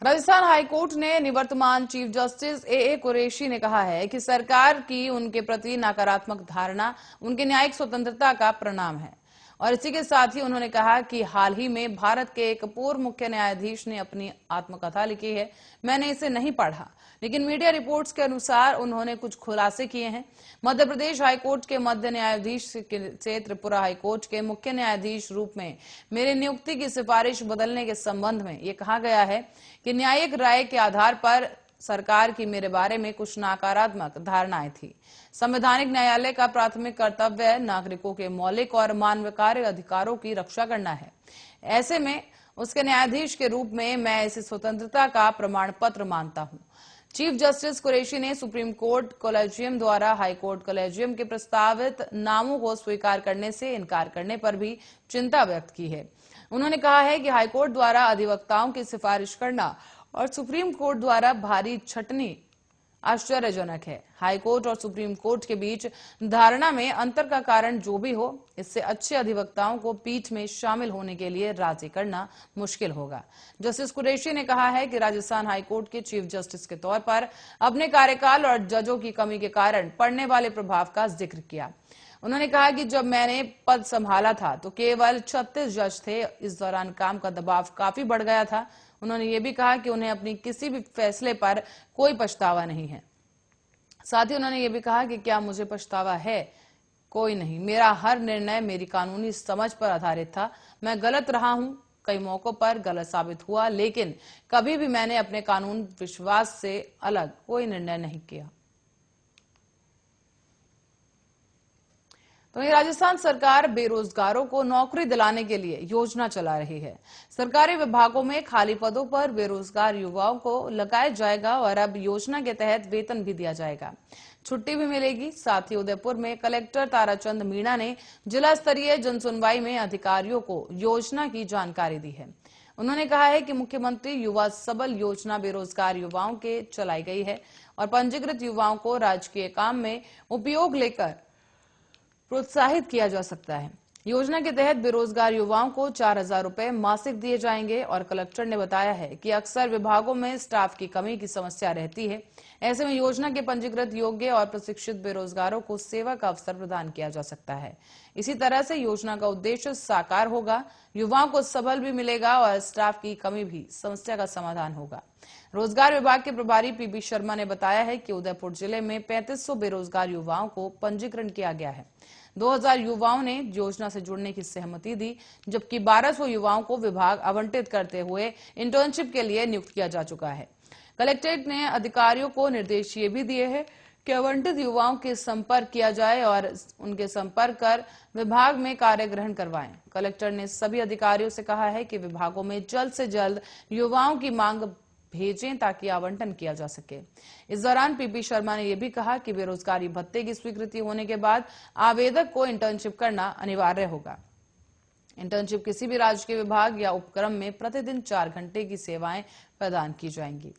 Rajasthan high court ने निवर्तमान chief justice A Qureshi ने कहा है कि सरकार की उनके प्रति नकारात्मक धारणा उनकी न्यायिक स्वतंत्रता का परिणाम है। और इसी के साथ ही उन्होंने कहा कि हाल ही में भारत के एक पूर्व मुख्य न्यायाधीश ने अपनी आत्मकथा लिखी है। मैंने इसे नहीं पढ़ा, लेकिन मीडिया रिपोर्ट्स के अनुसार उन्होंने कुछ खुलासे किए हैं। मध्य प्रदेश हाईकोर्ट के मध्य न्यायाधीश से त्रिपुरा हाईकोर्ट के मुख्य न्यायाधीश रूप में मेरी नियुक्ति की सिफारिश बदलने के संबंध में यह कहा गया है कि न्यायिक राय के आधार पर सरकार की मेरे बारे में कुछ नकारात्मक धारणाएं थी। संवैधानिक न्यायालय का प्राथमिक कर्तव्य नागरिकों के मौलिक और मानवाधिकार अधिकारों की रक्षा करना है। ऐसे में उसके न्यायाधीश के रूप में मैं इस स्वतंत्रता का प्रमाण पत्र मानता हूं। चीफ जस्टिस कुरैशी ने सुप्रीम कोर्ट कॉलेजियम द्वारा हाईकोर्ट कॉलेजियम के प्रस्तावित नामों को स्वीकार करने से इनकार करने पर भी चिंता व्यक्त की है। उन्होंने कहा है कि हाईकोर्ट द्वारा अधिवक्ताओं की सिफारिश करना और सुप्रीम कोर्ट द्वारा भारी छटनी आश्चर्यजनक है। हाईकोर्ट और सुप्रीम कोर्ट के बीच धारणा में अंतर का कारण जो भी हो, इससे अच्छे अधिवक्ताओं को पीठ में शामिल होने के लिए राजी करना मुश्किल होगा। जस्टिस कुरैशी ने कहा है कि राजस्थान हाईकोर्ट के चीफ जस्टिस के तौर पर अपने कार्यकाल और जजों की कमी के कारण पड़ने वाले प्रभाव का जिक्र किया। उन्होंने कहा कि जब मैंने पद संभाला था तो केवल 36 जज थे। इस दौरान काम का दबाव काफी बढ़ गया था। उन्होंने ये भी कहा कि उन्हें अपनी किसी भी फैसले पर कोई पछतावा नहीं है। साथ ही उन्होंने ये भी कहा कि क्या मुझे पछतावा है? कोई नहीं। मेरा हर निर्णय मेरी कानूनी समझ पर आधारित था। मैं गलत रहा हूं, कई मौकों पर गलत साबित हुआ, लेकिन कभी भी मैंने अपने कानून विश्वास से अलग कोई निर्णय नहीं किया। तो राजस्थान सरकार बेरोजगारों को नौकरी दिलाने के लिए योजना चला रही है। सरकारी विभागों में खाली पदों पर बेरोजगार युवाओं को लगाया जाएगा और अब योजना के तहत वेतन भी दिया जाएगा, छुट्टी भी मिलेगी। साथ ही उदयपुर में कलेक्टर ताराचंद मीणा ने जिला स्तरीय जनसुनवाई में अधिकारियों को योजना की जानकारी दी है। उन्होंने कहा है कि मुख्यमंत्री युवा सबल योजना बेरोजगार युवाओं के चलाई गई है और पंजीकृत युवाओं को राजकीय काम में उपयोग लेकर प्रोत्साहित किया जा सकता है। योजना के तहत बेरोजगार युवाओं को 4,000 रुपए मासिक दिए जाएंगे। और कलेक्टर ने बताया है कि अक्सर विभागों में स्टाफ की कमी की समस्या रहती है। ऐसे में योजना के पंजीकृत योग्य और प्रशिक्षित बेरोजगारों को सेवा का अवसर प्रदान किया जा सकता है। इसी तरह से योजना का उद्देश्य साकार होगा, युवाओं को सबल भी मिलेगा और स्टाफ की कमी भी समस्या का समाधान होगा। रोजगार विभाग के प्रभारी पीबी शर्मा ने बताया है कि उदयपुर जिले में 3500 बेरोजगार युवाओं को पंजीकरण किया गया है। 2000 युवाओं ने योजना से जुड़ने की सहमति दी, जबकि 1200 युवाओं को विभाग आवंटित करते हुए इंटर्नशिप के लिए नियुक्त किया जा चुका है। कलेक्ट्रेट ने अधिकारियों को निर्देश ये भी दिए हैं कि आवंटित युवाओं के संपर्क किया जाए और उनके संपर्क कर विभाग में कार्य ग्रहण करवाएं। कलेक्टर ने सभी अधिकारियों से कहा है कि विभागों में जल्द से जल्द युवाओं की मांग भेजें ताकि आवंटन किया जा सके। इस दौरान पीपी शर्मा ने यह भी कहा कि बेरोजगारी भत्ते की स्वीकृति होने के बाद आवेदक को इंटर्नशिप करना अनिवार्य होगा। इंटर्नशिप किसी भी राजकीय विभाग या उपक्रम में प्रतिदिन 4 घंटे की सेवाएं प्रदान की जाएंगी।